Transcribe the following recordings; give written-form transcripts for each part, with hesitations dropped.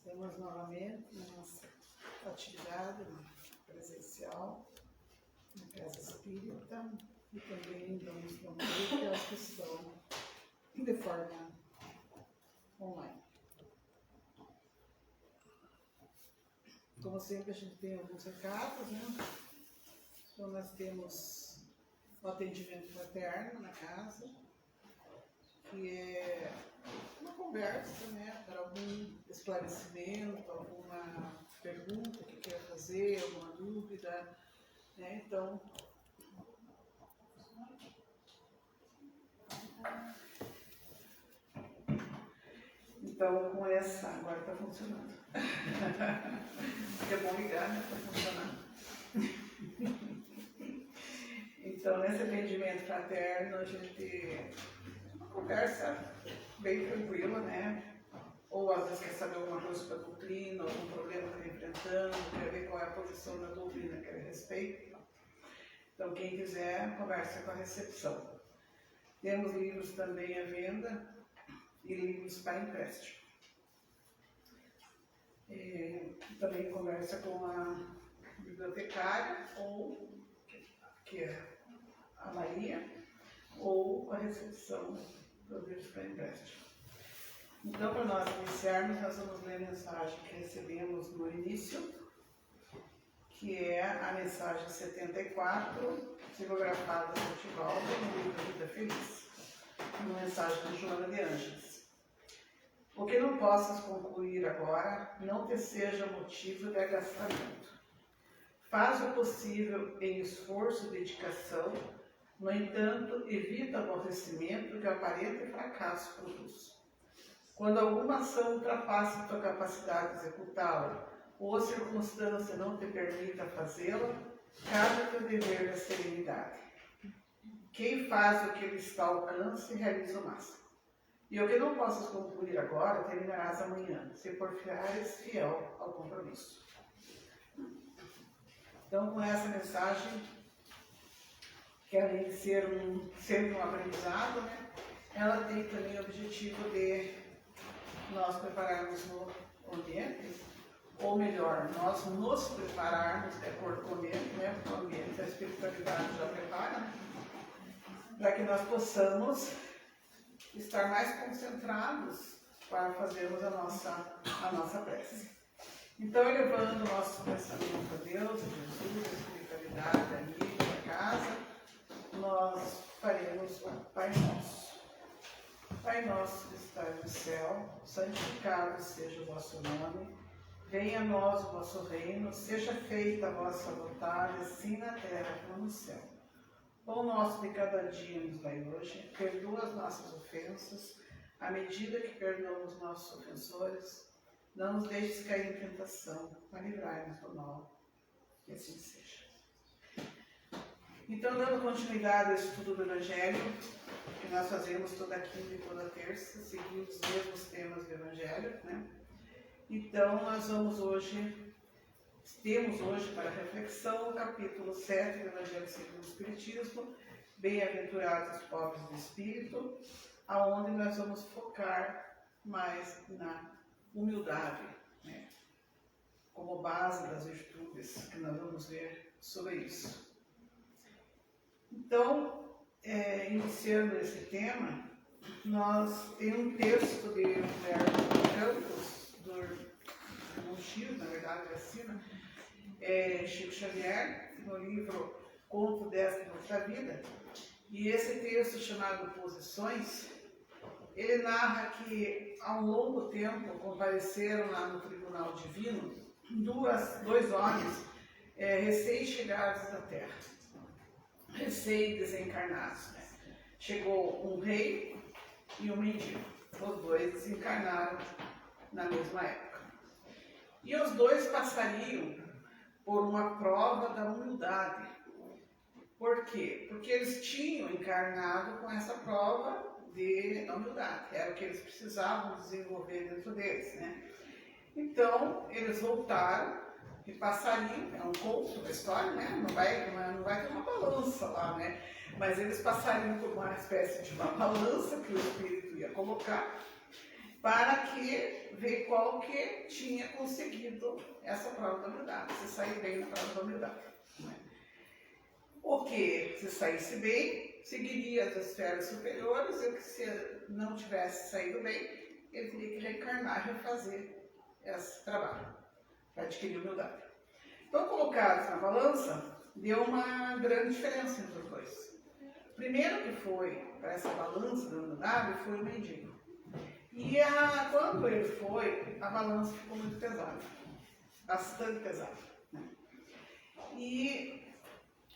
Estamos novamente na nossa atividade presencial na Casa Espírita e também vamos promover aquelas que estão de forma online. Como sempre, a gente tem alguns recados, né? Então, nós temos o atendimento fraterno na casa, que é uma conversa, né, para algum esclarecimento, alguma pergunta que quer fazer, alguma dúvida, né? Então com essa, agora está funcionando. É bom ligar, né, para funcionar. Então, nesse atendimento fraterno, a gente uma conversa bem tranquila, né? Ou às vezes quer saber alguma coisa sobre a doutrina, algum problema que está enfrentando, quer ver qual é a posição da doutrina que ele respeita. Então, quem quiser, conversa com a recepção. Temos livros também à venda e livros para empréstimo. Também conversa com a bibliotecária, ou que é a Maria, ou com a recepção dos livros para empréstimo. Então, para nós iniciarmos, nós vamos ler a mensagem que recebemos no início, que é a mensagem 74, psicografada por Tivaldo, no livro Vida Feliz, uma mensagem de Joana de Ângeles. O que não possas concluir agora, não te seja motivo de agastamento. Faz o possível em esforço e dedicação, no entanto, evita o aborrecimento que o aparente fracasso produz. Quando alguma ação ultrapassa a tua capacidade de executá-la, ou a circunstância não te permita fazê-la, cabe-te o dever da serenidade. Quem faz o que lhe está ao alcance, realiza o máximo. E o que não possas concluir agora, terminarás amanhã, se porfiares fiel ao compromisso. Então, com essa mensagem, que além de ser sempre um aprendizado, né, ela tem também o objetivo de nós prepararmos o ambiente, ou melhor, nós nos prepararmos de acordo com o ambiente, né, porque o ambiente, a espiritualidade já prepara, né, para que nós possamos estar mais concentrados para fazermos a nossa prece. Então, elevando o nosso pensamento a Deus, a Jesus, a espiritualidade, a amigo, a casa, nós faremos o Pai Nosso. Pai nosso que estás no céu, santificado seja o vosso nome, venha a nós o vosso reino, seja feita a vossa vontade, assim na terra como no céu. O nosso de cada dia nos dai hoje, perdoa as nossas ofensas, à medida que perdoamos nossos ofensores, não nos deixes cair em tentação, mas livrai-nos do mal, que assim seja. Então, dando continuidade ao estudo do Evangelho, que nós fazemos toda quinta e toda terça, seguindo os mesmos temas do Evangelho, né? Então, nós temos hoje para reflexão o capítulo 7 do Evangelho segundo o Espiritismo, Bem-aventurados os pobres de espírito, aonde nós vamos focar mais na humildade, né, como base das virtudes, que nós vamos ver sobre isso. Então, iniciando esse tema, nós temos um texto de Humberto Campos, do Chico, na verdade, assina, Chico Xavier, no livro Conto desta Outra Vida, e esse texto chamado Posições, ele narra que há um longo tempo compareceram lá no Tribunal Divino dois homens recém-chegados da Terra, recém-desencarnados. Né? Chegou um rei e um mendigo, os dois desencarnaram na mesma época. E os dois passariam por uma prova da humildade. Por quê? Porque eles tinham encarnado com essa prova de humildade. Era o que eles precisavam desenvolver dentro deles, né? Então, eles voltaram e passariam, é um conto da história, né? Não vai ter uma balança lá, né? Mas eles passariam por uma espécie de uma balança que o Espírito ia colocar para que ver qual que tinha conseguido essa prova da humildade, se sair bem na prova da humildade. Né? O que, se saísse bem, seguiria as esferas superiores, e o que, se não tivesse saído bem, ele teria que reencarnar e refazer esse trabalho, para adquirir humildade. Então, colocados na balança, deu uma grande diferença entre os dois. O primeiro que foi para essa balança da humildade foi o mendigo. E quando ele foi, a balança ficou muito pesada, bastante pesada. Né? E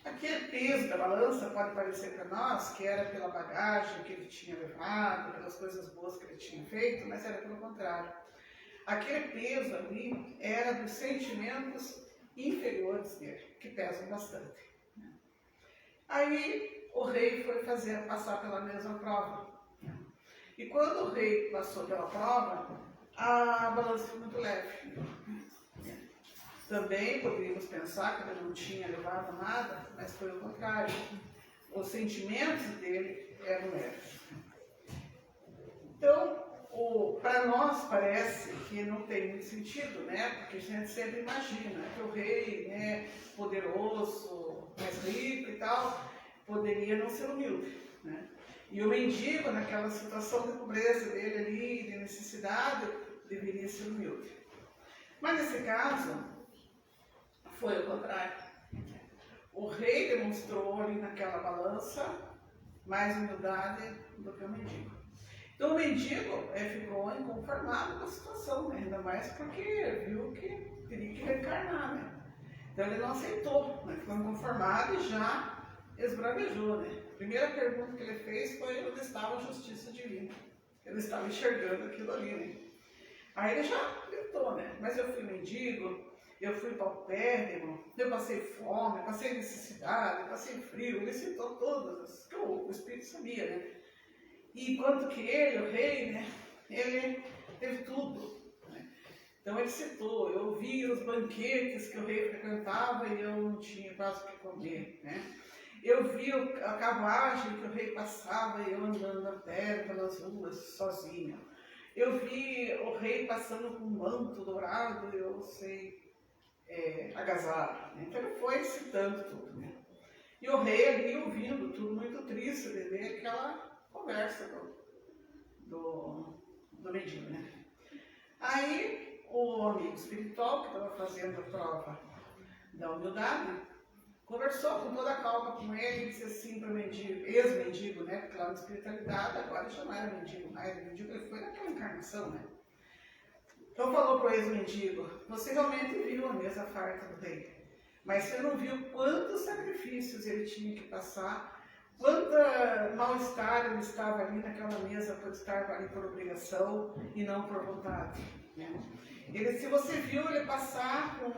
aquele peso da balança pode parecer para nós que era pela bagagem que ele tinha levado, pelas coisas boas que ele tinha feito, mas era pelo contrário. Aquele peso ali era dos sentimentos inferiores dele, que pesam bastante. Né? Aí o rei foi passar pela mesma prova. E quando o rei passou pela prova, a balança foi muito leve. Também poderíamos pensar que ele não tinha levado nada, mas foi o contrário. Os sentimentos dele eram leves. Então, para nós parece que não tem muito sentido, né? Porque a gente sempre imagina que o rei, né, poderoso, mais rico e tal, poderia não ser humilde, né? E o mendigo, naquela situação de pobreza dele ali, de necessidade, deveria ser humilde. Mas nesse caso, foi o contrário. O rei demonstrou ali naquela balança mais humildade do que o mendigo. Então o mendigo ficou inconformado com a situação, né? Ainda mais porque viu que teria que reencarnar, né? Então ele não aceitou, né? Ficou inconformado e já esbravejou, né? A primeira pergunta que ele fez foi onde estava a justiça divina. Ele estava enxergando aquilo ali, né? Aí ele já gritou, né? Mas eu fui mendigo, eu fui paupérrimo, eu passei fome, eu passei necessidade, eu passei frio, ele citou todas, que o Espírito sabia, né? E enquanto que ele, o rei, né? Ele teve tudo. Né? Então ele citou, eu vi os banquetes que o rei frequentava e eu não tinha quase o que comer, né? Eu vi a carruagem que o rei passava e eu andando a pé pelas ruas sozinho. Eu vi o rei passando com um manto dourado e eu sei agasalho. Né? Então ele foi citando tudo. Né? E o rei ali ouvindo tudo muito triste de ver aquela conversa do mendigo. Né? Aí o amigo espiritual que estava fazendo a prova da humildade conversou com toda a calma com ele e disse assim para o mendigo, ex-mendigo, né? Porque lá na espiritualidade agora já não era mendigo mais, mendigo ele foi naquela encarnação, né? Então falou para o ex-mendigo, você realmente viu a mesa farta do rei, mas você não viu quantos sacrifícios ele tinha que passar, quanta mal-estar ele estava ali naquela mesa por estar ali por obrigação e não por vontade. Né? Se você viu ele passar com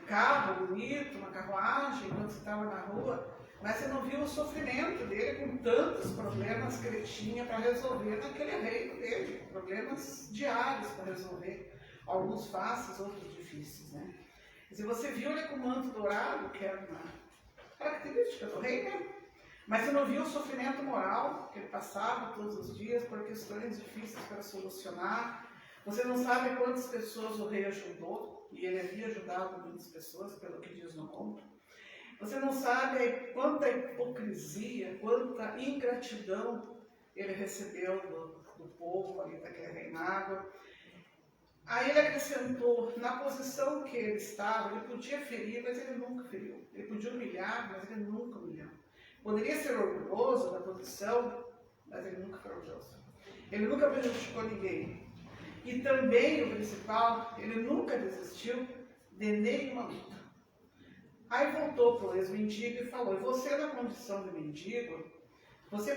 carro bonito, uma carruagem, quando você estava na rua, mas você não viu o sofrimento dele com tantos problemas que ele tinha para resolver naquele reino dele, problemas diários para resolver, alguns fáceis, outros difíceis, né? Se você viu ele com o manto dourado, que era uma característica do rei, né? Mas você não viu o sofrimento moral que ele passava todos os dias por questões difíceis para solucionar. Você não sabe quantas pessoas o rei ajudou, e ele havia ajudado muitas pessoas, pelo que diz no conto. Você não sabe quanta hipocrisia, quanta ingratidão ele recebeu do povo ali daquele reinado. Aí ele acrescentou, na posição que ele estava, ele podia ferir, mas ele nunca feriu. Ele podia humilhar, mas ele nunca humilhou. Poderia ser orgulhoso da posição, mas ele nunca foi orgulhoso. Ele nunca prejudicou ninguém. E também, o principal, ele nunca desistiu de nenhuma luta. Aí voltou para o ex-mendigo e falou, você na condição de mendigo, você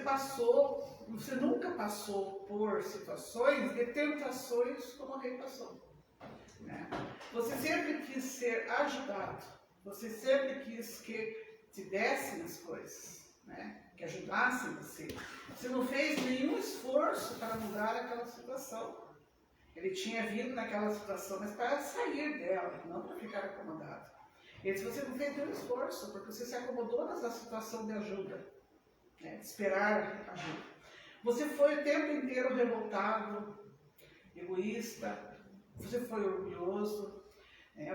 nunca passou por situações de tentações como o rei passou. Né? Você sempre quis ser ajudado, você sempre quis que te dessem as coisas, né? Que ajudassem você. Você não fez nenhum esforço para mudar aquela situação. Ele tinha vindo naquela situação, mas para sair dela, não para ficar acomodado. Ele disse, você não fez nenhum esforço, porque você se acomodou nessa situação de ajuda, né, de esperar ajuda. Você foi o tempo inteiro revoltado, egoísta, você foi orgulhoso,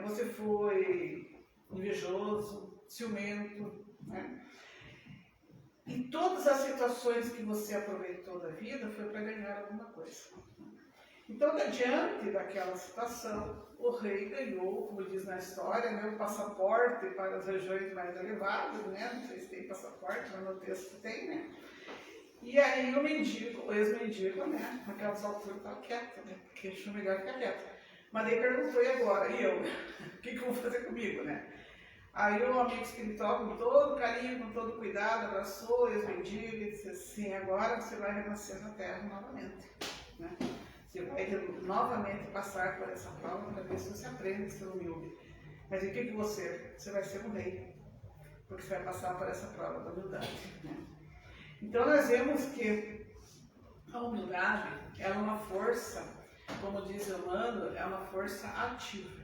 você foi invejoso, ciumento, né? E todas as situações que você aproveitou da vida foi para ganhar alguma coisa. Então, diante daquela situação, o rei ganhou, como diz na história, né, o passaporte para as regiões mais elevadas, né? Não sei se tem passaporte, mas no texto tem, né? E aí o mendigo, o ex-mendigo, né? Naquelas alturas estava quieto, né? Porque achou melhor ficar quieto. Mas daí perguntou, e agora? E eu? O que eu vou fazer comigo, né? Aí o amigo espiritual, com todo carinho, com todo cuidado, abraçou o ex-mendigo e disse assim, agora você vai renascer na Terra novamente, né? Você vai novamente passar por essa prova para ver se você aprende a ser humilde. Mas o que você? Você vai ser um rei, porque você vai passar por essa prova da humildade, né? Então nós vemos que a humildade é uma força, como diz Emmanuel, é uma força ativa.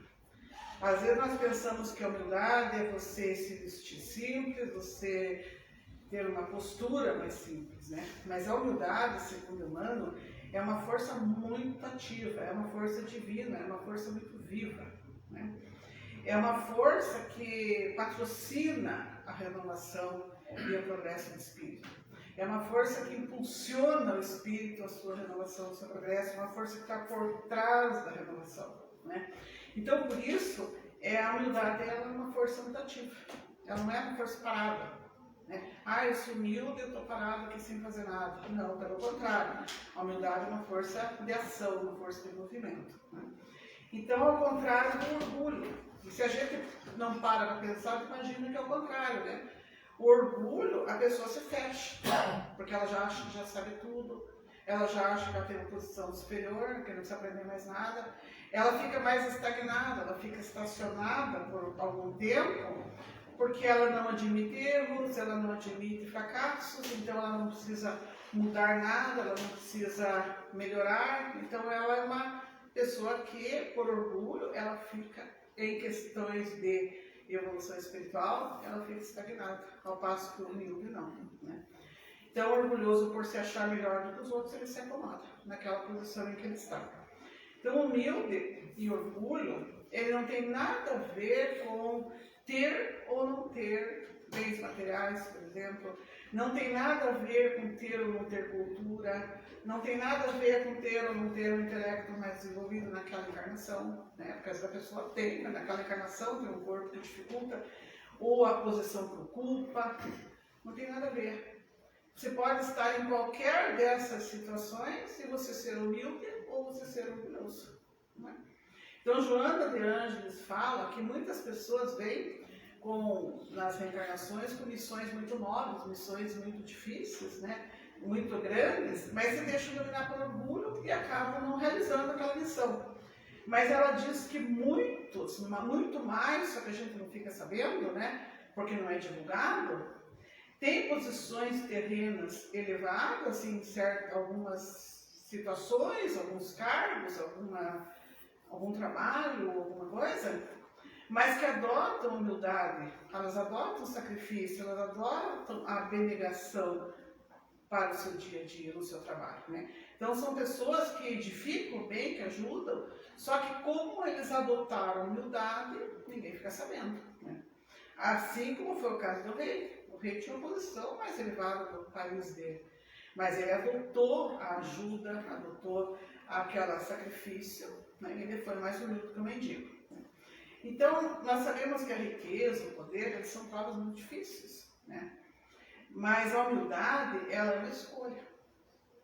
Às vezes nós pensamos que a humildade é você se vestir simples, você ter uma postura mais simples, né? Mas a humildade, segundo Emmanuel, é uma força muito ativa, é uma força divina, é uma força muito viva, né? É uma força que patrocina a renovação e o progresso do espírito. É uma força que impulsiona o espírito, a sua renovação, o seu progresso, é uma força que está por trás da renovação, né? Então, por isso, a humildade ela é uma força muito ativa, ela não é uma força parada, né? Ah, eu sou humilde, eu estou parado aqui sem fazer nada. Não, pelo contrário, a humildade é uma força de ação, uma força de movimento, né? Então, ao contrário do orgulho, e se a gente não para para pensar, imagina que é o contrário, né? O orgulho, a pessoa se fecha, porque ela já acha que já sabe tudo, ela já acha que ela tem uma posição superior, que não precisa aprender mais nada, ela fica mais estagnada, ela fica estacionada por algum tempo, porque ela não admite erros, ela não admite fracassos, então ela não precisa mudar nada, ela não precisa melhorar, então ela é uma pessoa que, por orgulho, ela fica em questões de evolução espiritual, ela fica estagnada, ao passo que o humilde não, né? Então, orgulhoso por se achar melhor do que os outros, ele se acomoda naquela posição em que ele está. Então, humilde e orgulho, ele não tem nada a ver com ter ou não ter bens materiais, por exemplo. Não tem nada a ver com ter ou não ter cultura. Não tem nada a ver com ter ou não ter um intelecto mais desenvolvido naquela encarnação, né? Porque às vezes a pessoa tem, mas naquela encarnação tem um corpo que dificulta, ou a posição preocupa. Não tem nada a ver. Você pode estar em qualquer dessas situações e você ser humilde ou você ser orgulhoso, né? Então, Joana de Ângeles fala que muitas pessoas vêm nas reencarnações com missões muito nobres, missões muito difíceis, né? Muito grandes, mas se deixam dominar pelo orgulho e acabam não realizando aquela missão. Mas ela diz que muitos, muito mais, só que a gente não fica sabendo, né? Porque não é divulgado, tem posições terrenas elevadas em algumas situações, alguns cargos, algum trabalho, alguma coisa, mas que adotam humildade, elas adotam sacrifício, elas adotam a abnegação para o seu dia a dia, no seu trabalho, né? Então são pessoas que edificam bem, que ajudam, só que como eles adotaram humildade, ninguém fica sabendo, né? Assim como foi o caso do rei. O rei tinha uma posição mais elevada do país dele, mas ele adotou a ajuda, adotou aquele sacrifício, né? E ele foi mais humilde que o mendigo, né? Então, nós sabemos que a riqueza, o poder, eles são provas muito difíceis, né? Mas a humildade, ela é uma escolha,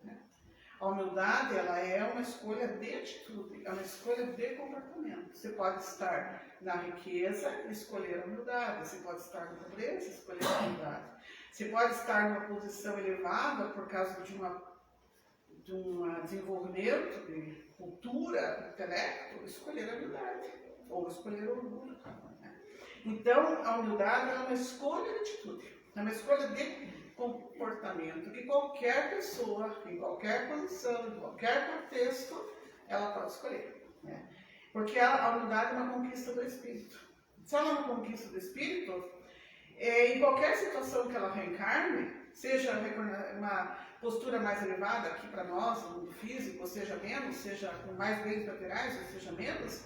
né? A humildade, ela é uma escolha de atitude, é uma escolha de comportamento. Você pode estar na riqueza e escolher a humildade, você pode estar na pobreza e escolher a humildade. Você pode estar numa posição elevada por causa de um desenvolvimento de cultura, intelecto, escolher a humildade, ou escolher o orgulho, né? Então, a humildade é uma escolha de atitude, é uma escolha de comportamento que qualquer pessoa, em qualquer posição, em qualquer contexto, ela pode escolher, né? Porque a humildade é uma conquista do espírito. Se ela é uma conquista do espírito, em qualquer situação que ela reencarne, seja uma postura mais elevada aqui para nós, no mundo físico, ou seja menos, seja com mais bens materiais, ou seja menos,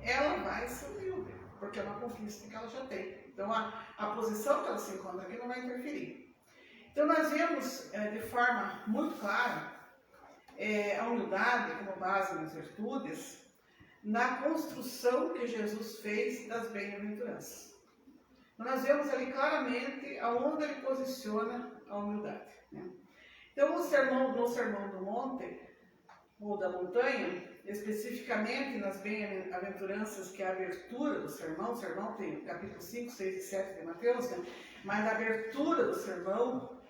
ela vai ser humilde, porque é uma conquista que ela já tem. Então, a posição que ela se encontra aqui não vai interferir. Então, nós vemos de forma muito clara a humildade como base nas virtudes, na construção que Jesus fez das bem-aventuranças. Nós vemos ali claramente aonde ele posiciona a humildade, né? Então, no Sermão do Monte, ou da montanha, especificamente nas bem-aventuranças, que é a abertura do sermão, o sermão tem capítulo 5, 6 e 7 de Mateus, né? Mas a abertura do sermão,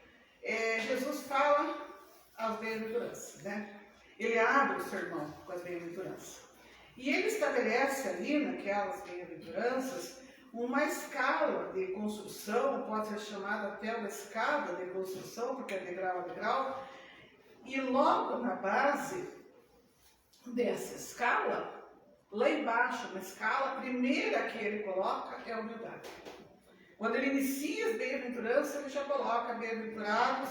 Jesus fala as bem-aventuranças, né? Ele abre o sermão com as bem-aventuranças. E ele estabelece ali, naquelas bem-aventuranças, uma escala de construção, pode ser chamada até uma escada de construção, porque é degrau a degrau, e logo na base dessa escala, lá embaixo, na escala, a primeira que ele coloca é a humildade. Quando ele inicia as bem-aventuranças, ele já coloca bem-aventurados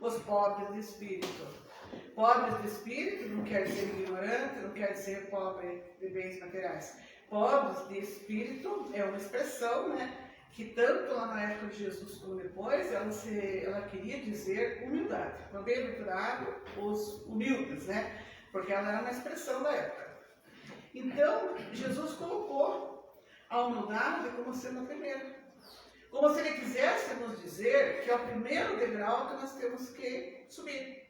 os pobres de espírito. Pobres de espírito não quer dizer ignorante, não quer dizer pobre de bens materiais. Pobres de espírito é uma expressão, né, que tanto lá na época de Jesus como depois, ela queria dizer humildade. Então, bem-aventurado os humildes, né, porque ela era uma expressão da época. Então, Jesus colocou a humildade como sendo a primeira. Como se ele quisesse nos dizer que é o primeiro degrau que nós temos que subir.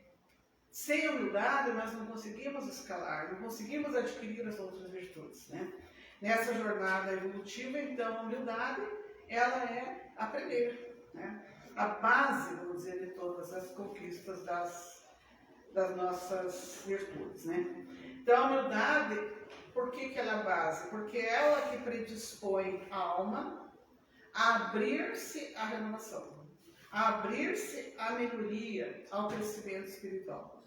Sem humildade, nós não conseguimos escalar, não conseguimos adquirir as outras virtudes, né? Nessa jornada evolutiva, então, a humildade, ela é a primeira, né? A base, vamos dizer, de todas as conquistas das nossas virtudes, né? Então, a humildade, por que ela é a base? Porque é ela que predispõe a alma a abrir-se à renovação, a abrir-se à melhoria, ao crescimento espiritual.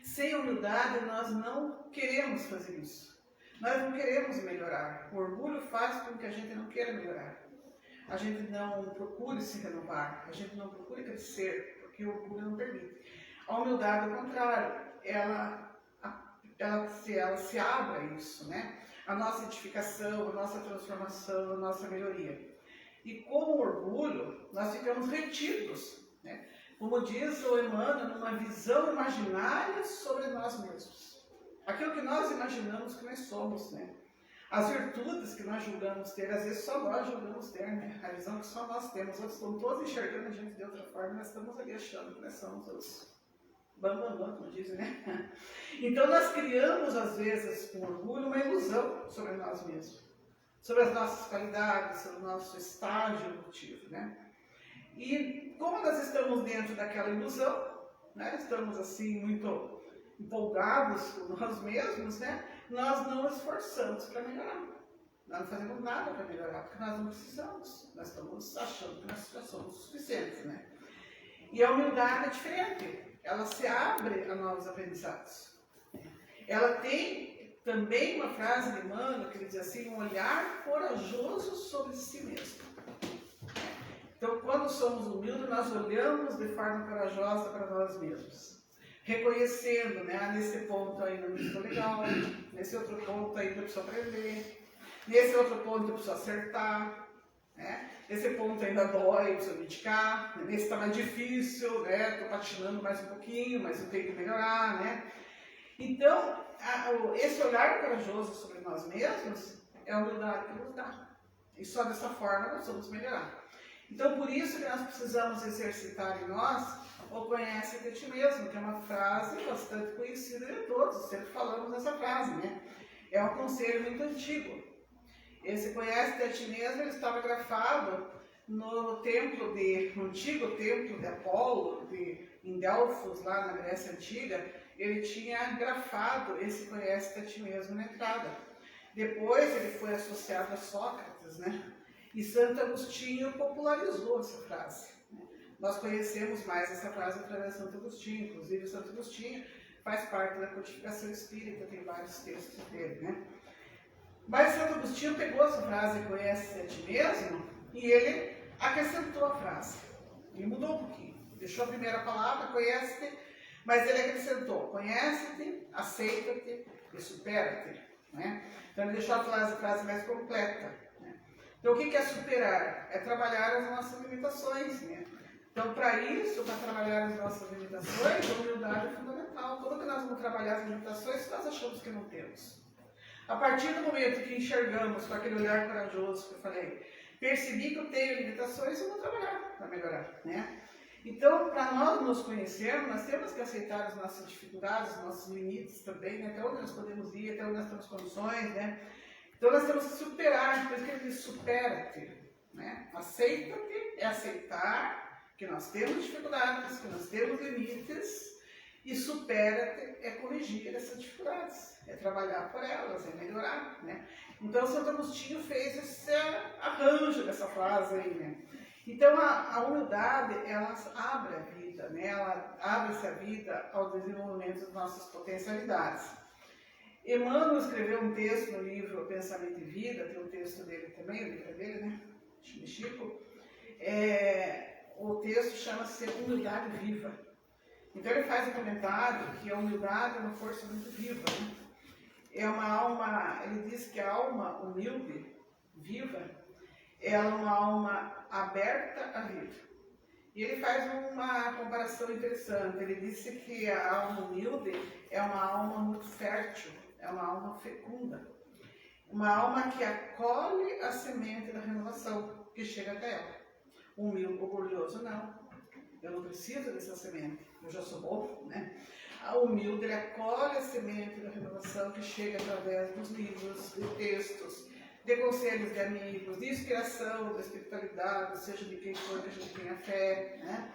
Sem humildade, nós não queremos fazer isso. Nós não queremos melhorar. O orgulho faz com que a gente não queira melhorar. A gente não procure se renovar. A gente não procure crescer, porque o orgulho não permite. A humildade, ao contrário, ela se abre a isso, né? A nossa edificação, a nossa transformação, a nossa melhoria. E com o orgulho, nós ficamos retidos, né? Como diz o Emmanuel, numa visão imaginária sobre nós mesmos. Aquilo que nós imaginamos que nós somos, né? As virtudes que nós julgamos ter, às vezes só nós julgamos ter, né? A visão que só nós temos. Outros estão todos enxergando a gente de outra forma, nós estamos ali achando que nós somos os bambambam, como dizem, né? Então nós criamos, às vezes, com orgulho, uma ilusão sobre nós mesmos. Sobre as nossas qualidades, sobre o nosso estágio evolutivo, né? E como nós estamos dentro daquela ilusão, né, estamos assim muito empolgados com nós mesmos, né, nós não esforçamos para melhorar. Nós não fazemos nada para melhorar, porque nós não precisamos. Nós estamos achando que nós já somos suficientes, né? E a humildade é diferente. Ela se abre a novos aprendizados. Ela tem também uma frase de Emmanuel que diz assim, um olhar corajoso sobre si mesmo. Então, quando somos humildes, nós olhamos de forma corajosa para nós mesmos. Reconhecendo, né? Nesse ponto ainda não estou legal, nesse outro ponto ainda eu preciso aprender, nesse outro ponto eu preciso acertar, né? Nesse ponto ainda dói, eu preciso medicar, nesse está mais difícil, né? Estou patinando mais um pouquinho, mas eu tenho que melhorar, né? Então, esse olhar corajoso sobre nós mesmos é a humildade que nos dá. E só dessa forma nós vamos melhorar. Então, por isso que nós precisamos exercitar em nós o conhece-te a ti mesmo, que é uma frase bastante conhecida de todos, sempre falamos dessa frase, né? É um conselho muito antigo. Esse conhece-te a ti mesmo, ele estava grafado no antigo templo de Apolo, em Delfos, lá na Grécia Antiga. Ele tinha grafado esse conhece-te a ti mesmo na entrada. Depois ele foi associado a Sócrates, né? E Santo Agostinho popularizou essa frase. Nós conhecemos mais essa frase através de Santo Agostinho, inclusive Santo Agostinho faz parte da codificação espírita, tem vários textos dele, né? Mas Santo Agostinho pegou essa frase, conhece a ti mesmo, e ele acrescentou a frase. Ele mudou um pouquinho. deixou a primeira palavra, conhece-te, mas ele acrescentou, conhece-te, aceita-te e supera-te. Né? Então ele deixou a frase mais completa. Né? Então o que é superar? É trabalhar as nossas limitações. Né? Então para isso, para trabalhar as nossas limitações, a humildade é fundamental. Como que nós vamos trabalhar as limitações se nós achamos que não temos? A partir do momento que enxergamos com aquele olhar corajoso que eu falei, percebi que eu tenho limitações, eu vou trabalhar para melhorar. Né? Então, para nós nos conhecermos, nós temos que aceitar as nossas dificuldades, os nossos limites também, né? Até onde nós podemos ir, até onde nós temos condições, né? Então, nós temos que superar, por isso que ele diz, supera-te, né? Aceita-te é aceitar que nós temos dificuldades, que nós temos limites, e supera-te é corrigir essas dificuldades, é trabalhar por elas, é melhorar, né? Então, Santo Agostinho fez esse arranjo dessa frase aí, né? Então, a humildade, ela abre a vida, né? Ela abre-se a vida ao desenvolvimento das nossas potencialidades. Emmanuel escreveu um texto no livro Pensamento e Vida, tem um texto dele também, o livro é dele, né? Chico. O texto chama-se Humildade Viva. Então, ele faz um comentário que a humildade é uma força muito viva, né? É uma alma, ele diz que a alma humilde, viva, ela é uma alma aberta à vida. E ele faz uma comparação interessante. Ele disse que a alma humilde é uma alma muito fértil, é uma alma fecunda. Uma alma que acolhe a semente da renovação, que chega até ela. O humilde, o orgulhoso, não. Eu não preciso dessa semente, eu já sou bom, né? A humilde, ele acolhe a semente da renovação que chega através dos livros, de textos, de conselhos de amigos, de inspiração, da espiritualidade, seja de quem for que a gente tenha fé, né?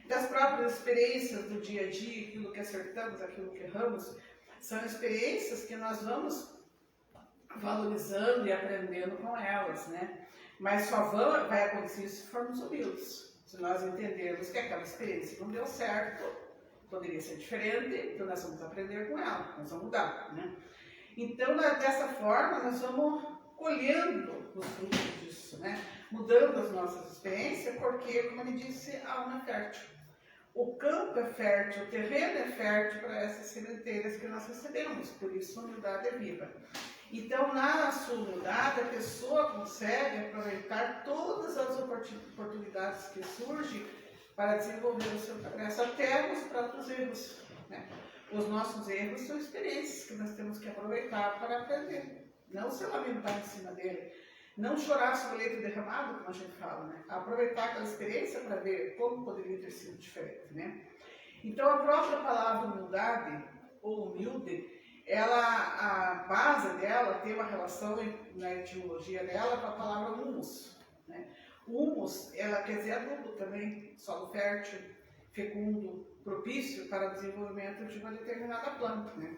Das próprias experiências do dia a dia, aquilo que acertamos, aquilo que erramos, são experiências que nós vamos valorizando e aprendendo com elas, né? Mas só vai acontecer se formos humildes, se nós entendermos que aquela experiência não deu certo, poderia ser diferente, então nós vamos aprender com ela, nós vamos mudar, né? Então, dessa forma, nós vamos colhendo os frutos disso, né? Mudando as nossas experiências, porque, como ele disse, a alma é fértil. O campo é fértil, o terreno é fértil para essas sementeiras que nós recebemos, por isso a humildade é viva. Então, na sua humildade, a pessoa consegue aproveitar todas as oportunidades que surgem para desenvolver o seu progresso, até os próprios erros, né? Os nossos erros são experiências que nós temos que aproveitar para aprender. Não se lamentar em cima dele. Não chorar sobre o leito derramado, como a gente fala, né? Aproveitar aquela experiência para ver como poderia ter sido diferente, né? Então, a própria palavra humildade, ou humilde, a base dela tem uma relação na etimologia dela com a palavra humus, né? Humus, ela quer dizer adubo também, solo fértil, fecundo, propício para o desenvolvimento de uma determinada planta, né?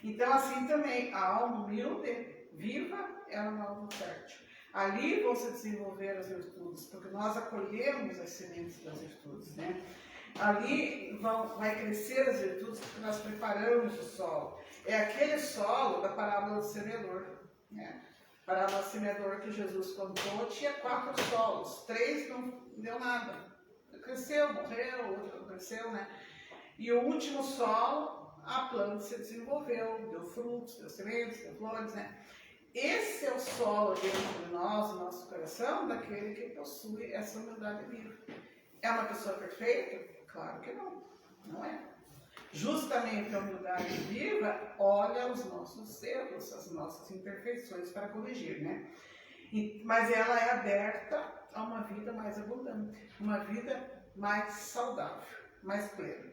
Então, assim também, a alma humilde, viva, ela é uma alma fértil. Ali vão se desenvolver as virtudes, porque nós acolhemos as sementes das virtudes, né? Ali vai crescer as virtudes, porque nós preparamos o solo. É aquele solo da parábola do semeador, né? A parábola do semeador que Jesus contou tinha 4 solos, 3 não deu nada. Cresceu, morreu, o outro não cresceu, né? E o último solo, a planta se desenvolveu, deu frutos, deu sementes, deu flores, né? Esse é o solo dentro de nós, no nosso coração, daquele que possui essa humildade viva. É uma pessoa perfeita? Claro que não, não é. Justamente a humildade viva olha os nossos erros, as nossas imperfeições para corrigir, né? Mas ela é aberta a uma vida mais abundante, uma vida mais saudável, mais plena.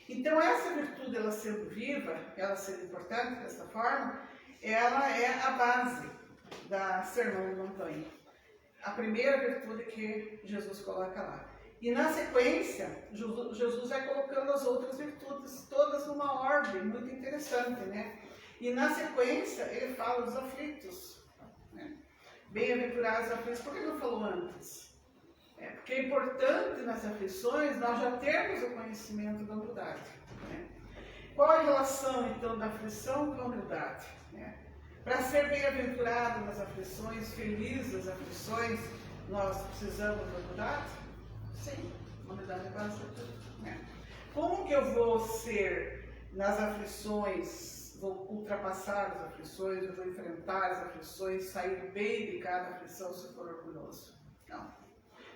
Então, essa virtude, ela sendo viva, ela sendo importante dessa forma, ela é a base da Sermão da Montanha. A primeira virtude que Jesus coloca lá. E na sequência, Jesus vai colocando as outras virtudes, todas numa ordem muito interessante, né? E na sequência, ele fala dos aflitos, né? Bem-aventurados os aflitos. Por que não falou antes? Porque é importante nas aflições nós já termos o conhecimento da humildade, né? Qual a relação, então, da aflição com a humildade, né? Para ser bem-aventurado nas aflições, feliz nas aflições, nós precisamos da humildade? Sim, Humildade é quase tudo, né? Como que eu vou ser nas aflições, vou ultrapassar as aflições, eu vou enfrentar as aflições, sair bem de cada aflição se eu for orgulhoso? Não.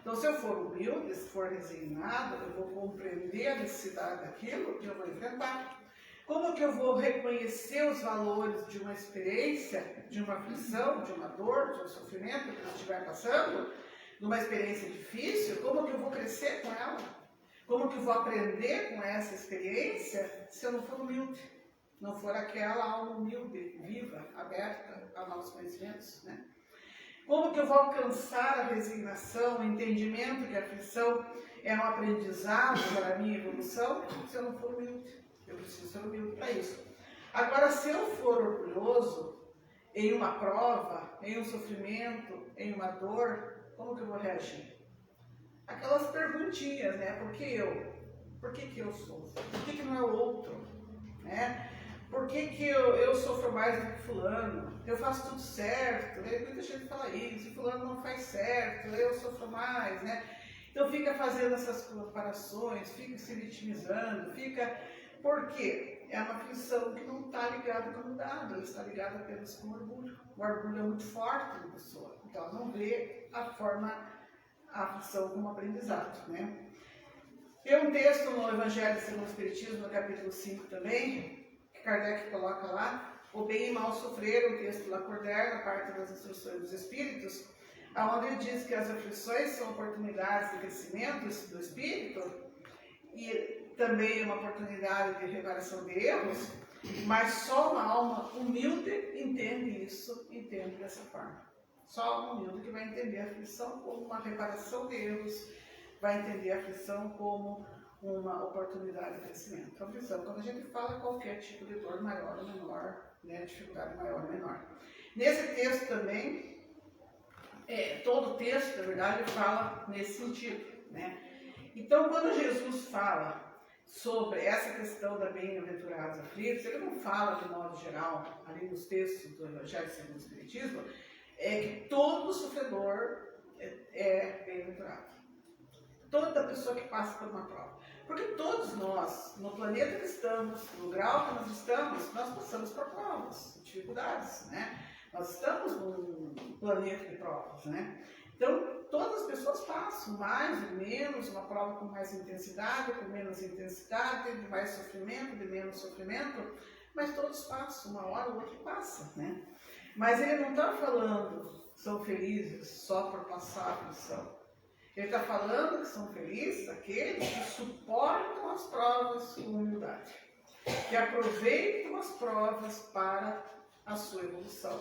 Então, se eu for humilde, se for resignado, eu vou compreender a necessidade daquilo e eu vou enfrentar. Como que eu vou reconhecer os valores de uma experiência, de uma aflição, de uma dor, de um sofrimento que eu estiver passando, de uma experiência difícil? Como que eu vou crescer com ela? Como que eu vou aprender com essa experiência se eu não for humilde? Não for aquela alma humilde, viva, aberta a novos conhecimentos, né? Como que eu vou alcançar a resignação, o entendimento que a aflição é um aprendizado para a minha evolução se eu não for humilde? Eu preciso ser humilde para isso. Agora, se eu for orgulhoso em uma prova, em um sofrimento, em uma dor, como que eu vou reagir? Aquelas perguntinhas, né? Por que eu? Por que eu sofro? Por que não é o outro? Né? Por que eu sofro mais do que fulano? Eu faço tudo certo, né? Muita gente fala isso, fulano não faz certo, eu sofro mais, né? Então fica fazendo essas comparações, fica se vitimizando, fica... Por quê? É uma aflição que não está ligada com a humildade, ela está ligada apenas com o orgulho. O orgulho é muito forte na pessoa, então ela não vê a aflição como aprendizado, né? Tem um texto no Evangelho segundo o Espiritismo, no capítulo 5 também, que Kardec coloca lá, o bem e mal sofrer, um texto lá Lacordaire, na parte das instruções dos Espíritos, onde ele diz que as aflições são oportunidades de crescimento do Espírito, e também uma oportunidade de reparação de erros, mas só uma alma humilde entende isso, entende dessa forma. Só a alma humilde que vai entender a aflição como uma reparação de erros, vai entender a aflição como uma oportunidade de crescimento. A aflição, quando a gente fala qualquer tipo de dor maior ou menor, né, dificuldade maior ou menor. Nesse texto também, todo o texto, na verdade, fala nesse sentido, né? Então, quando Jesus fala sobre essa questão da bem-aventurados aflitos, ele não fala de modo geral, ali nos textos do Evangelho segundo o Espiritismo, que todo sofredor é bem-aventurado. Toda pessoa que passa por uma prova. Porque todos nós, no planeta que estamos, no grau que nós estamos, nós passamos por provas, dificuldades, né? Nós estamos num planeta de provas, né? Então, todas as pessoas passam, mais ou menos, uma prova com mais intensidade, com menos intensidade, de mais sofrimento, de menos sofrimento, mas todos passam, uma hora ou outra passa, né? Mas ele não está falando que são felizes só por passar a aflição. Ele está falando que são felizes aqueles que suportam as provas com humildade, que aproveitam as provas para a sua evolução,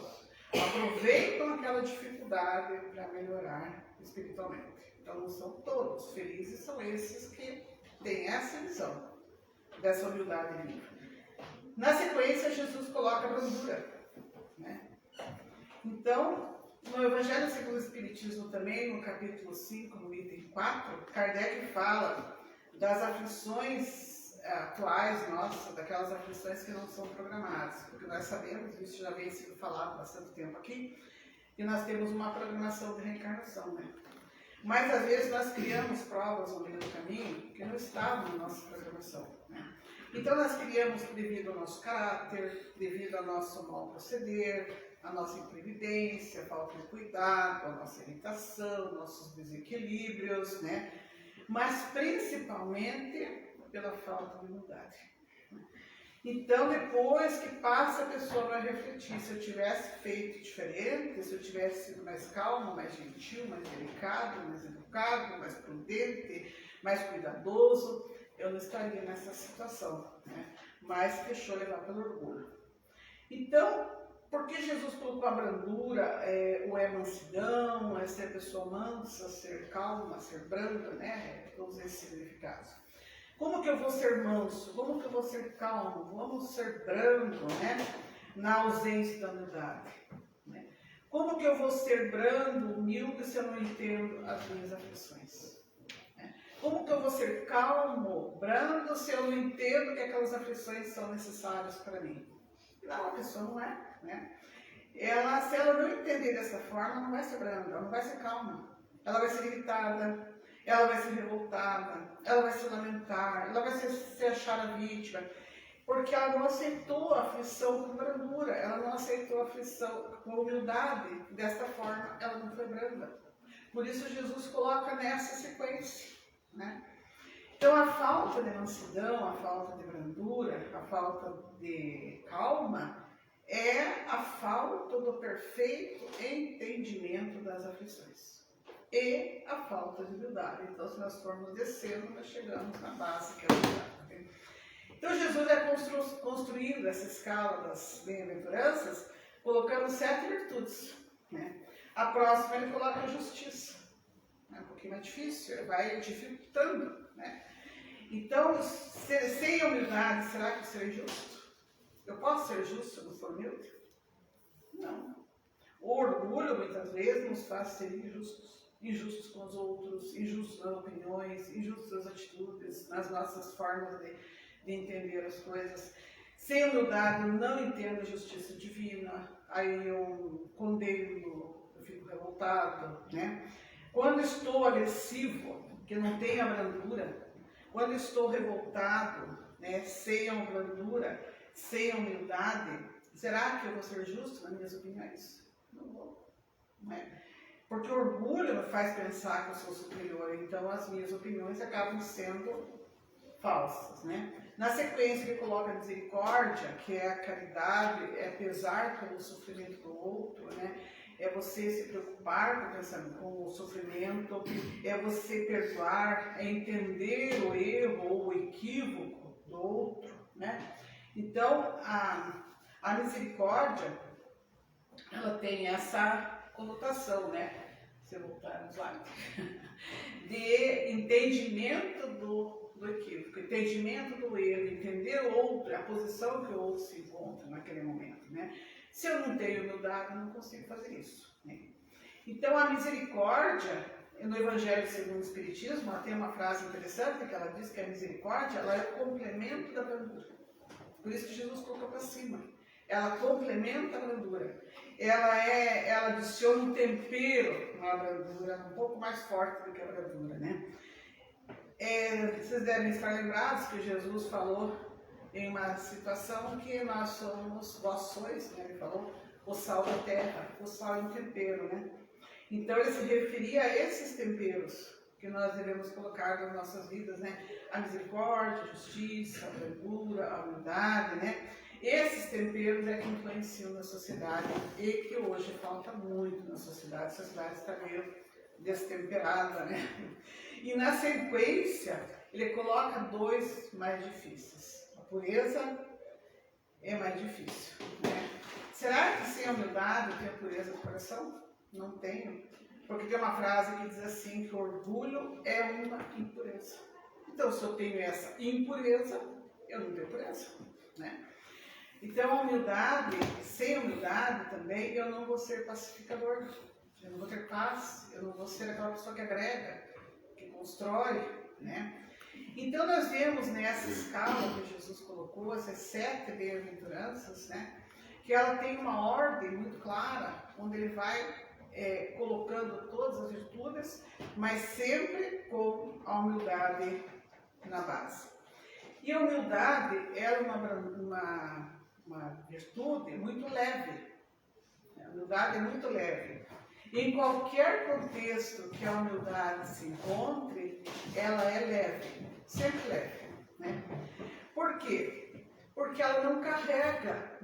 aproveitam aquela dificuldade para melhorar espiritualmente. Então não são todos felizes, são esses que têm essa visão dessa humildade viva. Na sequência, Jesus coloca a brandura, né? Então, no Evangelho segundo o Espiritismo também, no capítulo 5, no item 4, Kardec fala das aflições atuais nossas, daquelas aflições que não são programadas, porque nós sabemos, isso já vem sido falado há bastante tempo aqui, que nós temos uma programação de reencarnação, né? Mas às vezes nós criamos provas no meio do caminho que não estavam na nossa programação, né? Então nós criamos devido ao nosso caráter, devido ao nosso mau proceder, a nossa imprevidência, a falta de cuidado, a nossa irritação, nossos desequilíbrios, né? Mas principalmente pela falta de humildade. Então, depois que passa, a pessoa vai refletir. Se eu tivesse feito diferente, se eu tivesse sido mais calmo, mais gentil, mais delicado, mais educado, mais prudente, mais cuidadoso, eu não estaria nessa situação, né? Mas se deixou levar pelo orgulho. Então, por que Jesus colocou a brandura, ou é mansidão, é ser pessoa mansa, ser calma, ser branda, né? Todos esses significados. Como que eu vou ser manso? Como que eu vou ser calmo? Vamos ser brando, né? Na ausência da humildade, né? Como que eu vou ser brando, humilde, se eu não entendo as minhas aflições? Né? Como que eu vou ser calmo, brando, se eu não entendo que aquelas aflições são necessárias para mim? Não, a pessoa não é, né? Se ela não entender dessa forma, não vai ser branda, ela não vai ser calma. Ela vai ser irritada, ela vai ser revoltada, ela vai se lamentar, ela vai se achar a vítima, porque ela não aceitou a aflição com brandura, ela não aceitou a aflição com humildade, desta forma ela não foi branda. Por isso Jesus coloca nessa sequência, né? Então a falta de mansidão, a falta de brandura, a falta de calma, é a falta do perfeito entendimento das aflições e a falta de humildade. Então, se nós formos descendo, nós chegamos na base que é a humildade. Então, Jesus é construindo essa escala das bem-aventuranças, colocando 7 virtudes, né? A próxima ele coloca a justiça, é um pouquinho mais difícil, vai dificultando, né? Então, sem humildade, será que eu serei justo? Eu posso ser justo se eu não for humilde? Não. O orgulho, muitas vezes, nos faz ser injustos. Injustos com os outros, injustos nas opiniões, injustos nas atitudes, nas nossas formas de entender as coisas. Sem humildade, eu não entendo a justiça divina, aí eu condeno, eu fico revoltado, né? Quando estou agressivo, que não tenho a brandura, quando estou revoltado, né, sem a brandura, sem a humildade, será que eu vou ser justo nas minhas opiniões? Não vou, né? Porque o orgulho me faz pensar que eu sou superior, então as minhas opiniões acabam sendo falsas, né? Na sequência ele coloca a misericórdia, que é a caridade, é pesar pelo sofrimento do outro, né? É você se preocupar com o sofrimento, é você perdoar, é entender o erro ou o equívoco do outro, né? Então a misericórdia, ela tem essa conotação, né? Se voltarmos lá, de entendimento do equívoco, entendimento do erro, entender o outro, a posição que o outro se encontra naquele momento, né? Se eu não tenho humildade, eu não consigo fazer isso, né? Então a misericórdia, no Evangelho segundo o Espiritismo, ela tem uma frase interessante que ela diz que a misericórdia, ela é o complemento da brandura. Por isso que Jesus colocou para cima. Ela complementa a brandura. Ela adiciona um tempero na brandura, um pouco mais forte do que a brandura, né? Vocês devem estar lembrados que Jesus falou em uma situação que nós somos, vós sois, né? Ele falou, o sal da terra, o sal é um tempero, né? Então ele se referia a esses temperos que nós devemos colocar nas nossas vidas, né? A misericórdia, a justiça, a brandura, a humildade, né? Esses temperos é que influenciam na sociedade e que hoje falta muito na sociedade. A sociedade está meio destemperada, né? E na sequência, ele coloca 2 mais difíceis. A pureza é mais difícil, né? Será que sem a humildade eu tenho a pureza do coração? Não tenho. Porque tem uma frase que diz assim, que o orgulho é uma impureza. Então, se eu tenho essa impureza, eu não tenho pureza, né? Então, a humildade, sem humildade também, eu não vou ser pacificador, eu não vou ter paz, eu não vou ser aquela pessoa que agrega, que constrói, né? Então, nós vemos nessa escala que Jesus colocou, essas 7 bem-aventuranças, né? Que ela tem uma ordem muito clara, onde ele vai colocando todas as virtudes, mas sempre com a humildade na base. E a humildade é uma virtude muito leve. A humildade é muito leve. Em qualquer contexto que a humildade se encontre, ela é leve, sempre leve, né? Por quê? Porque ela não carrega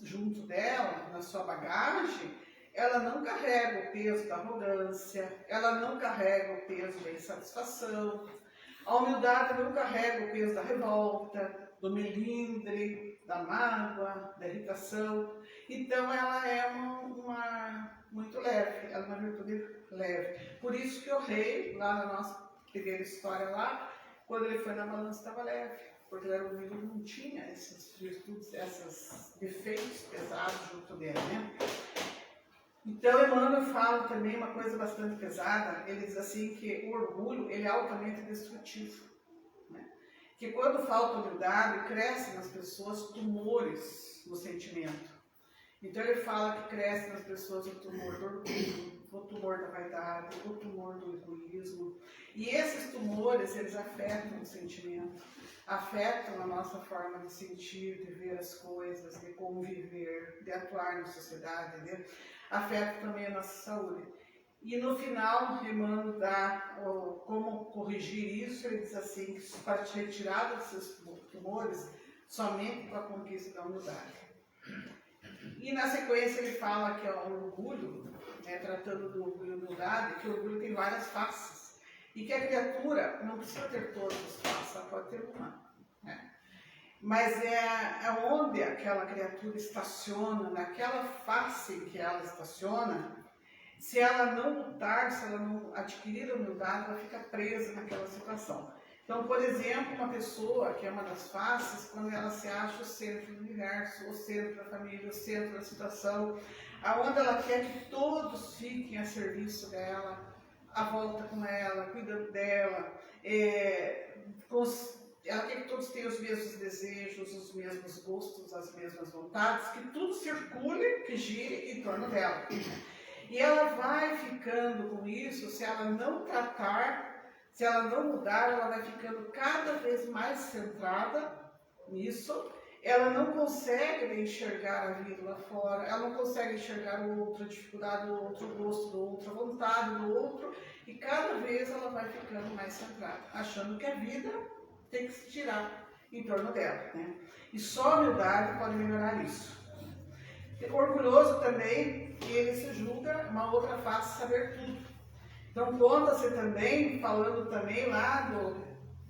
junto dela, na sua bagagem, ela não carrega o peso da arrogância, ela não carrega o peso da insatisfação. A humildade não carrega o peso da revolta, do melindre, da mágoa, da irritação. Então ela é muito leve, ela é uma virtude leve. Por isso que o rei, lá na nossa primeira história lá, quando ele foi na balança estava leve, porque ele era humilde, não tinha essas virtudes, esses defeitos pesados junto dele, né? Então, Emmanuel fala também uma coisa bastante pesada, ele diz assim que o orgulho, ele é altamente destrutivo, né? Que quando falta humildade, crescem nas pessoas tumores no sentimento. Então ele fala que cresce nas pessoas o tumor do orgulho, o tumor da vaidade, o tumor do egoísmo. E esses tumores, eles afetam o sentimento, afetam a nossa forma de sentir, de ver as coisas, de conviver, de atuar na sociedade, né? Afeta também a nossa saúde. E no final, Emmanuel dá como corrigir isso. Ele diz assim, que para te retirar desses tumores, somente com a conquista da humildade. E na sequência ele fala que o orgulho, né, tratando do orgulho e humildade, que o orgulho tem várias faces. E que a criatura não precisa ter todas as faces, ela pode ter uma. Né? Mas é onde aquela criatura estaciona, naquela face em que ela estaciona, se ela não lutar, se ela não adquirir a humildade, ela fica presa naquela situação. Então, por exemplo, uma pessoa que é uma das faces, quando ela se acha o centro do universo, o centro da família, o centro da situação, aonde ela quer que todos fiquem a serviço dela, a volta com ela, cuidando dela, ela quer que todos tenham os mesmos desejos, os mesmos gostos, as mesmas vontades, que tudo circule, que gire em torno dela. E ela vai ficando com isso, se ela não tratar, se ela não mudar, ela vai ficando cada vez mais centrada nisso. Ela não consegue enxergar a vida lá fora, ela não consegue enxergar o outro, a dificuldade do outro, o gosto do outro, a vontade do outro. E cada vez ela vai ficando mais centrada, achando que a vida tem que se tirar em torno dela. Né? E só a humildade pode melhorar isso. Orgulhoso também, que ele se julga uma outra face, saber tudo. Então conta-se também, falando também lá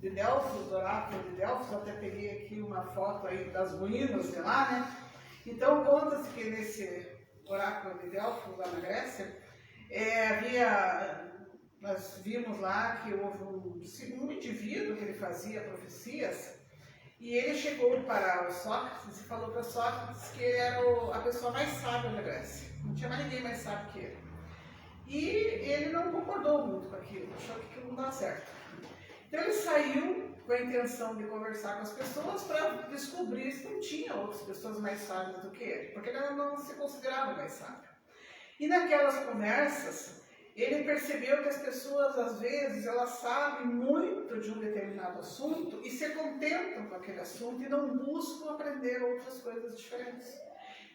de Delfos, do oráculo de Delfos, eu até peguei aqui uma foto aí das ruínas de lá, né? Então conta-se que nesse oráculo de Delfos, lá na Grécia, nós vimos lá que houve um indivíduo que ele fazia profecias, e ele chegou para o Sócrates e falou para Sócrates que ele era a pessoa mais sábia da Grécia. Não tinha mais ninguém mais sábio que ele. E ele não concordou muito com aquilo, achou que aquilo não dava certo. Então ele saiu com a intenção de conversar com as pessoas para descobrir se não tinha outras pessoas mais sábias do que ele, porque ele não se considerava mais sábio. E naquelas conversas, ele percebeu que as pessoas, às vezes, elas sabem muito de um determinado assunto e se contentam com aquele assunto e não buscam aprender outras coisas diferentes.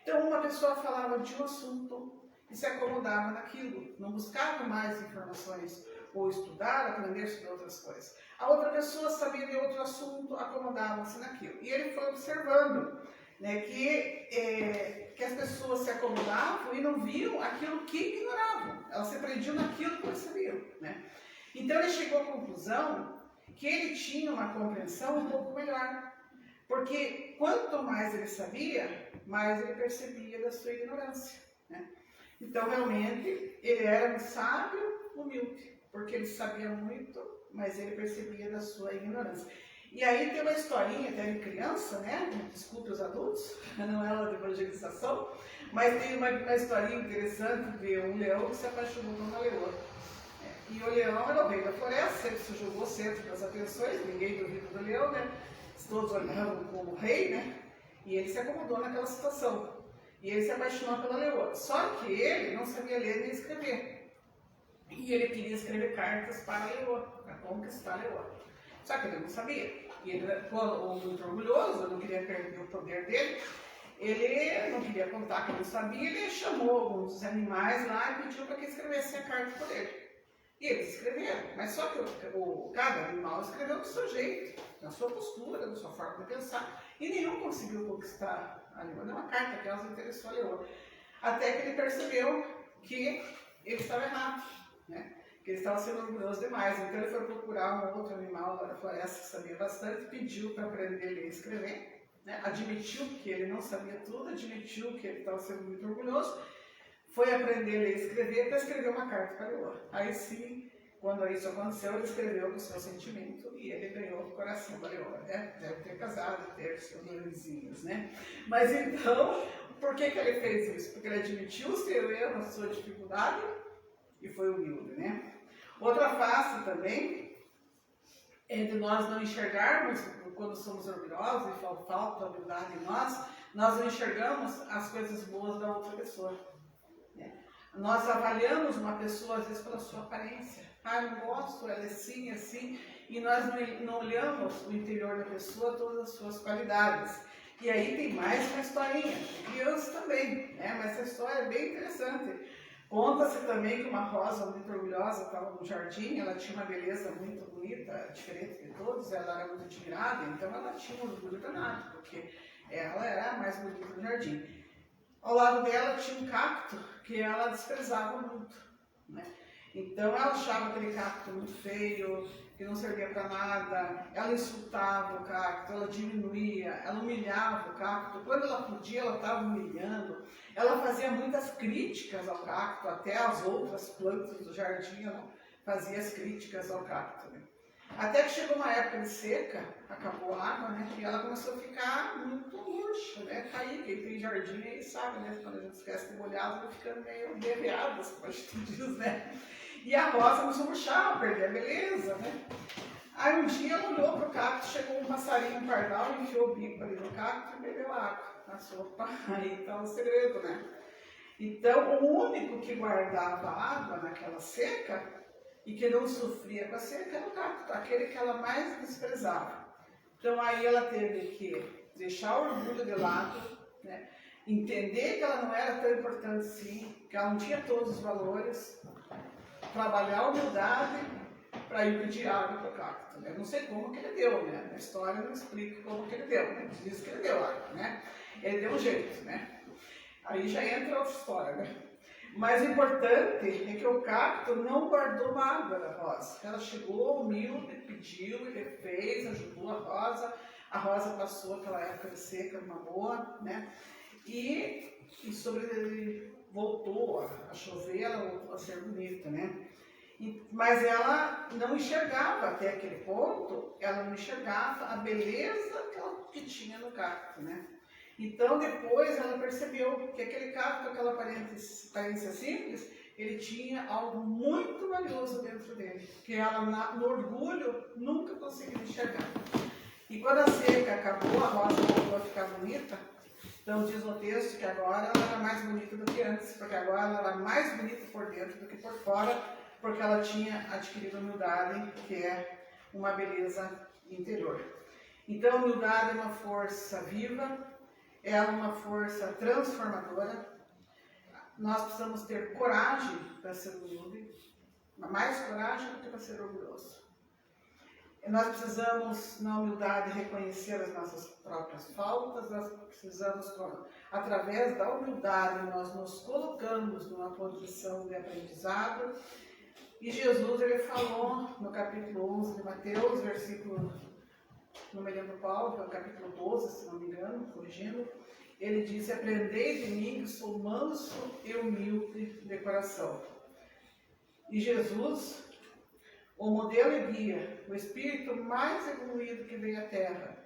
Então, uma pessoa falava de um assunto e se acomodava naquilo, não buscava mais informações ou estudar, aprender sobre outras coisas. A outra pessoa sabia de outro assunto, acomodava-se naquilo. E ele foi observando, né, que as pessoas se acomodavam e não viam aquilo que ignoravam. Elas se prendiam naquilo que eles sabiam. Né? Então ele chegou à conclusão que ele tinha uma compreensão um pouco melhor. Porque quanto mais ele sabia, mais ele percebia da sua ignorância. Né? Então realmente ele era um sábio humilde, porque ele sabia muito, mas ele percebia da sua ignorância. E aí tem uma historinha, até de criança, né? Desculpe os adultos, não é aula de evangelização, mas tem uma historinha interessante de um leão que se apaixonou por uma leoa. E o leão era o rei da floresta, ele se julgou centro das atenções, ninguém duvida do leão, né? Todos olhavam como rei, né? E ele se acomodou naquela situação. E ele se apaixonou pela leoa. Só que ele não sabia ler nem escrever. E ele queria escrever cartas para a leoa, para conquistar a leoa. Só que ele não sabia. E ele, muito orgulhoso, não queria perder o poder dele, ele não queria contar que ele não sabia, ele chamou alguns dos animais lá e pediu para que escrevessem a carta por ele. E eles escreveram, mas só que cada animal escreveu do seu jeito, na sua postura, na sua forma de pensar, e nenhum conseguiu conquistar a leoa. Não, a carta que elas interessou a leoa. Até que ele percebeu que ele estava errado, né? Que ele estava sendo orgulhoso demais. Então ele foi procurar um outro animal lá da floresta que sabia bastante, pediu para aprender a ler e escrever, né? Admitiu que ele não sabia tudo, admitiu que ele estava sendo muito orgulhoso, foi aprender a ler e escrever para escrever uma carta para a leoa. Aí sim, quando isso aconteceu, ele escreveu com o seu sentimento e ele ganhou o coração da leoa, né? Deve ter casado, ter seus dois, né? Mas então, por que ele fez isso? Porque ele admitiu o seu erro, a sua dificuldade e foi humilde, né? Outra face também é de nós não enxergarmos, quando somos orgulhosos e falta humildade em nós não enxergamos as coisas boas da outra pessoa. Né? Nós avaliamos uma pessoa, às vezes, pela sua aparência. Ah, eu não gosto, ela é assim, assim. E nós não olhamos o interior da pessoa, todas as suas qualidades. E aí tem mais uma historinha, de criança também, né? Mas essa história é bem interessante. Conta-se também que uma rosa muito orgulhosa estava no jardim, ela tinha uma beleza muito bonita, diferente de todos, ela era muito admirada, então ela tinha um orgulho danado, porque ela era a mais bonita do jardim. Ao lado dela tinha um cacto que ela desprezava muito, né? Então ela achava aquele cacto muito feio, que não servia para nada, ela insultava o cacto, ela diminuía, ela humilhava o cacto. Quando ela podia, ela estava humilhando. Ela fazia muitas críticas ao cacto, até as outras plantas do jardim ela fazia as críticas ao cacto, né? Até que chegou uma época de seca, acabou a água, né? E ela começou a ficar muito murcha, né? Cair, quem tem jardim aí sabe, né? Quando a gente esquece de molhar, vai ficando meio derreada, como a gente diz, né? E a rosa começou a murchar, perder a beleza, né? Aí um dia ela olhou para o cacto, chegou um passarinho pardal, enfiou o bico ali no cacto e bebeu água na sopa. Aí está o segredo, né? Então, o único que guardava água naquela seca e que não sofria com a seca era o cacto, aquele que ela mais desprezava. Então, aí ela teve que deixar o orgulho de lado, né? Entender que ela não era tão importante assim, que ela não tinha todos os valores, trabalhar a humildade para ir pedir água para o cacto. Eu não sei como que ele deu, né? Na história não explica como que ele deu, né? Diz que ele deu água, né? Ele deu um jeito, né? Aí já entra outra história, né? Mas o importante é que o cacto não guardou mágoa da rosa. Ela chegou humilde, pediu, ele fez, ajudou a rosa passou aquela época de seca numa boa, né? E voltou a chover, ela voltou a ser bonita, né? Mas ela não enxergava até aquele ponto, ela não enxergava a beleza que tinha no cacto, né? Então depois ela percebeu que aquele cacto, com aquela aparência simples, ele tinha algo muito valioso dentro dele, que ela no orgulho nunca conseguiu enxergar. E quando a seca acabou, a rosa voltou a ficar bonita. Então diz no texto que agora ela era mais bonita do que antes, porque agora ela era mais bonita por dentro do que por fora, porque ela tinha adquirido humildade, que é uma beleza interior. Então a humildade é uma força viva, é uma força transformadora. Nós precisamos ter coragem para ser humilde, mais coragem do que para ser orgulhoso. Nós precisamos, na humildade, reconhecer as nossas próprias faltas, nós precisamos, através da humildade, nós nos colocamos numa posição de aprendizado. E Jesus, ele falou no capítulo 11 de Mateus, versículo, não me lembro qual, é o capítulo 12, se não me engano, corrigindo, ele disse: aprendei de mim que sou manso e humilde de coração. E Jesus, o modelo e guia, o espírito mais evoluído que veio à Terra,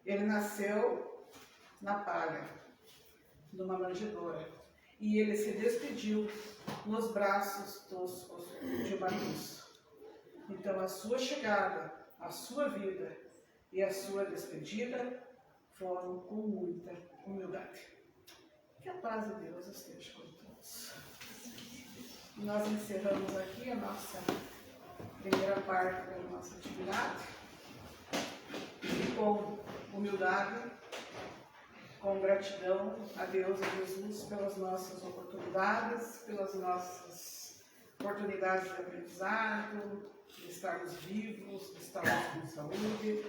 ele nasceu na palha, numa manjedoura. E ele se despediu nos braços toscos de uma cruz. Então a sua chegada, a sua vida e a sua despedida foram com muita humildade. Que a paz de Deus esteja com todos. Nós encerramos aqui a nossa primeira parte da nossa atividade, e com humildade, com gratidão a Deus e a Jesus pelas nossas oportunidades, pelas nossas oportunidades de aprendizado, de estarmos vivos, de estarmos com saúde.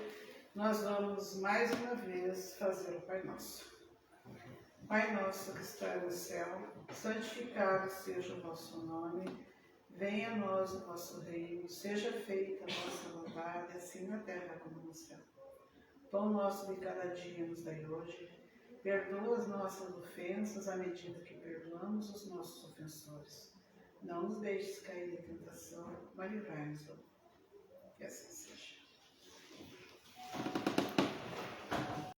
Nós vamos mais uma vez fazer o Pai Nosso. Pai nosso que está no céu, santificado seja o vosso nome. Venha a nós o vosso reino, seja feita a vossa vontade, assim na terra como no céu. Pão nosso de cada dia nos dai hoje. Perdoa as nossas ofensas à medida que perdoamos os nossos ofensores. Não nos deixes cair em tentação, mas livrai-nos do mal. Que assim seja.